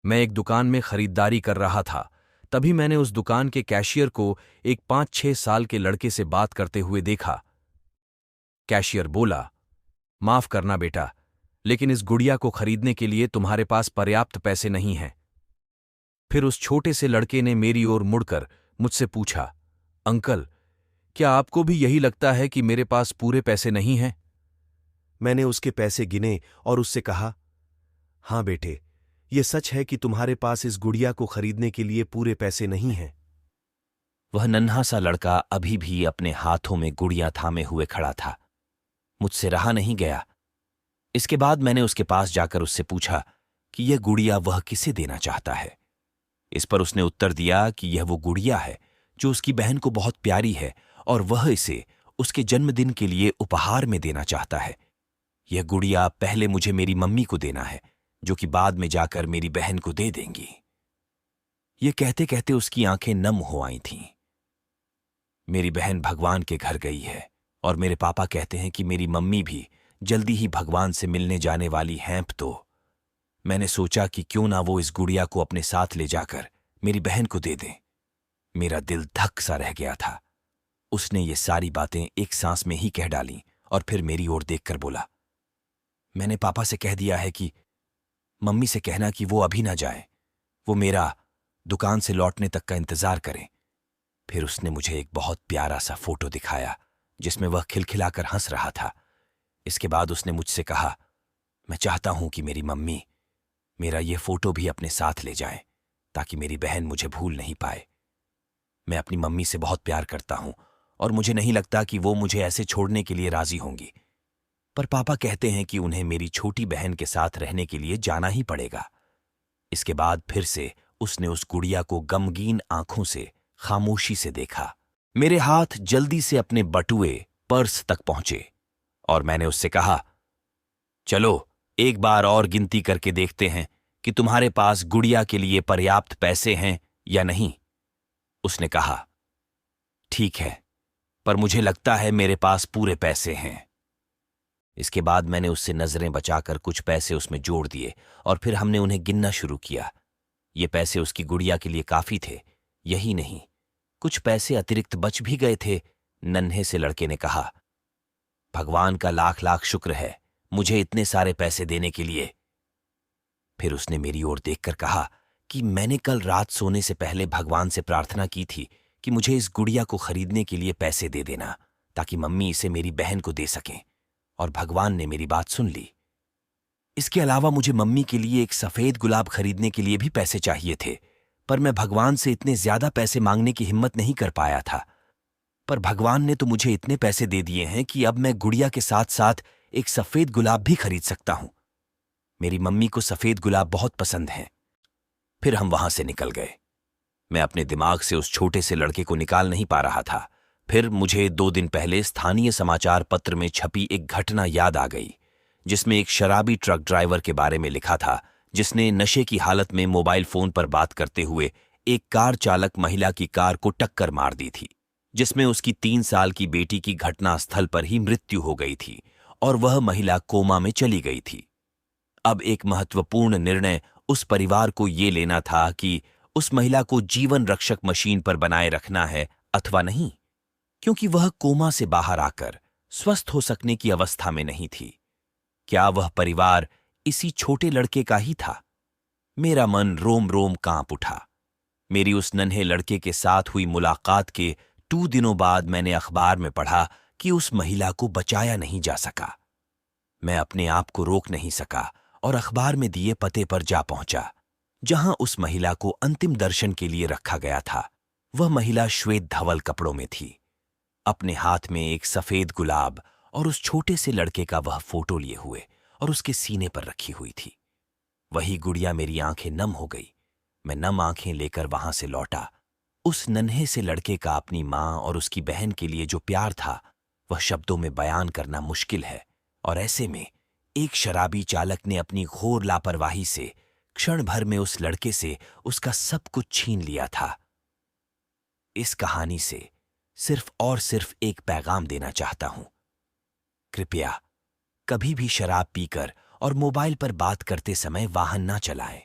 मैं एक दुकान में खरीदारी कर रहा था। तभी मैंने उस दुकान के कैशियर को एक 5-6 साल के लड़के से बात करते हुए देखा। कैशियर बोला, माफ करना बेटा, लेकिन इस गुड़िया को खरीदने के लिए तुम्हारे पास पर्याप्त पैसे नहीं हैं। फिर उस छोटे से लड़के ने मेरी ओर मुड़कर मुझसे पूछा, अंकल, क्या आपको भी यही लगता है कि मेरे पास पूरे पैसे नहीं हैं? मैंने उसके पैसे गिने और उससे कहा, हां बेटे, ये सच है कि तुम्हारे पास इस गुड़िया को खरीदने के लिए पूरे पैसे नहीं हैं। वह नन्हा सा लड़का अभी भी अपने हाथों में गुड़िया थामे हुए खड़ा था। मुझसे रहा नहीं गया। इसके बाद मैंने उसके पास जाकर उससे पूछा कि यह गुड़िया वह किसे देना चाहता है। इस पर उसने उत्तर दिया कि यह वो गुड़िया है जो उसकी बहन को बहुत प्यारी है और वह इसे उसके जन्मदिन के लिए उपहार में देना चाहता है। यह गुड़िया पहले मुझे मेरी मम्मी को देना है, जो कि बाद में जाकर मेरी बहन को दे देंगी। यह कहते कहते उसकी आंखें नम हो आई थीं। मेरी बहन भगवान के घर गई है और मेरे पापा कहते हैं कि मेरी मम्मी भी जल्दी ही भगवान से मिलने जाने वाली हैं। तो मैंने सोचा कि क्यों ना वो इस गुड़िया को अपने साथ ले जाकर मेरी बहन को दे दें। मेरा दिल धक सा रह गया था। उसने ये सारी बातें एक सांस में ही कह डाली और फिर मेरी ओर देखकर बोला, मैंने पापा से कह दिया है कि मम्मी से कहना कि वो अभी ना जाए, वो मेरा दुकान से लौटने तक का इंतजार करें। फिर उसने मुझे एक बहुत प्यारा सा फोटो दिखाया जिसमें वह खिलखिलाकर हंस रहा था। इसके बाद उसने मुझसे कहा, मैं चाहता हूं कि मेरी मम्मी मेरा ये फोटो भी अपने साथ ले जाए ताकि मेरी बहन मुझे भूल नहीं पाए। मैं अपनी मम्मी से बहुत प्यार करता हूं और मुझे नहीं लगता कि वो मुझे ऐसे छोड़ने के लिए राजी होंगी, पर पापा कहते हैं कि उन्हें मेरी छोटी बहन के साथ रहने के लिए जाना ही पड़ेगा। इसके बाद फिर से उसने उस गुड़िया को गमगीन आंखों से खामोशी से देखा। मेरे हाथ जल्दी से अपने बटुए पर्स तक पहुंचे और मैंने उससे कहा, चलो एक बार और गिनती करके देखते हैं कि तुम्हारे पास गुड़िया के लिए पर्याप्त पैसे हैं या नहीं। उसने कहा, ठीक है, पर मुझे लगता है मेरे पास पूरे पैसे हैं। इसके बाद मैंने उससे नजरें बचाकर कुछ पैसे उसमें जोड़ दिए और फिर हमने उन्हें गिनना शुरू किया। ये पैसे उसकी गुड़िया के लिए काफी थे। यही नहीं, कुछ पैसे अतिरिक्त बच भी गए थे। नन्हे से लड़के ने कहा, भगवान का लाख लाख शुक्र है मुझे इतने सारे पैसे देने के लिए। फिर उसने मेरी ओर देखकर कहा कि मैंने कल रात सोने से पहले भगवान से प्रार्थना की थी कि मुझे इस गुड़िया को खरीदने के लिए पैसे दे देना ताकि मम्मी इसे मेरी बहन को दे सकें, और भगवान ने मेरी बात सुन ली। इसके अलावा मुझे मम्मी के लिए एक सफेद गुलाब खरीदने के लिए भी पैसे चाहिए थे, पर मैं भगवान से इतने ज्यादा पैसे मांगने की हिम्मत नहीं कर पाया था। पर भगवान ने तो मुझे इतने पैसे दे दिए हैं कि अब मैं गुड़िया के साथ साथ एक सफेद गुलाब भी खरीद सकता हूं। मेरी मम्मी को सफेद गुलाब बहुत पसंद हैं। फिर हम वहां से निकल गए। मैं अपने दिमाग से उस छोटे से लड़के को निकाल नहीं पा रहा था। फिर मुझे 2 दिन पहले स्थानीय समाचार पत्र में छपी एक घटना याद आ गई, जिसमें एक शराबी ट्रक ड्राइवर के बारे में लिखा था जिसने नशे की हालत में मोबाइल फोन पर बात करते हुए एक कार चालक महिला की कार को टक्कर मार दी थी, जिसमें उसकी 3 साल की बेटी की घटनास्थल पर ही मृत्यु हो गई थी और वह महिला कोमा में चली गई थी। अब एक महत्वपूर्ण निर्णय उस परिवार को ये लेना था कि उस महिला को जीवन रक्षक मशीन पर बनाए रखना है अथवा नहीं, क्योंकि वह कोमा से बाहर आकर स्वस्थ हो सकने की अवस्था में नहीं थी। क्या वह परिवार इसी छोटे लड़के का ही था? मेरा मन रोम रोम कांप उठा। मेरी उस नन्हे लड़के के साथ हुई मुलाकात के 2 दिनों बाद मैंने अखबार में पढ़ा कि उस महिला को बचाया नहीं जा सका। मैं अपने आप को रोक नहीं सका और अखबार में दिए पते पर जा पहुंचा, जहां उस महिला को अंतिम दर्शन के लिए रखा गया था। वह महिला श्वेत धवल कपड़ों में थी, अपने हाथ में एक सफेद गुलाब और उस छोटे से लड़के का वह फोटो लिए हुए और उसके सीने पर रखी हुई थी। वही गुड़िया। मेरी आंखें नम हो गई। मैं नम आंखें लेकर वहां से लौटा। उस नन्हे से लड़के का अपनी मां और उसकी बहन के लिए जो प्यार था वह शब्दों में बयान करना मुश्किल है, और ऐसे में एक शराबी चालक ने अपनी घोर लापरवाही से क्षण भर में उस लड़के से उसका सब कुछ छीन लिया था। इस कहानी से सिर्फ और सिर्फ एक पैगाम देना चाहता हूं। कृपया कभी भी शराब पीकर और मोबाइल पर बात करते समय वाहन ना चलाएं।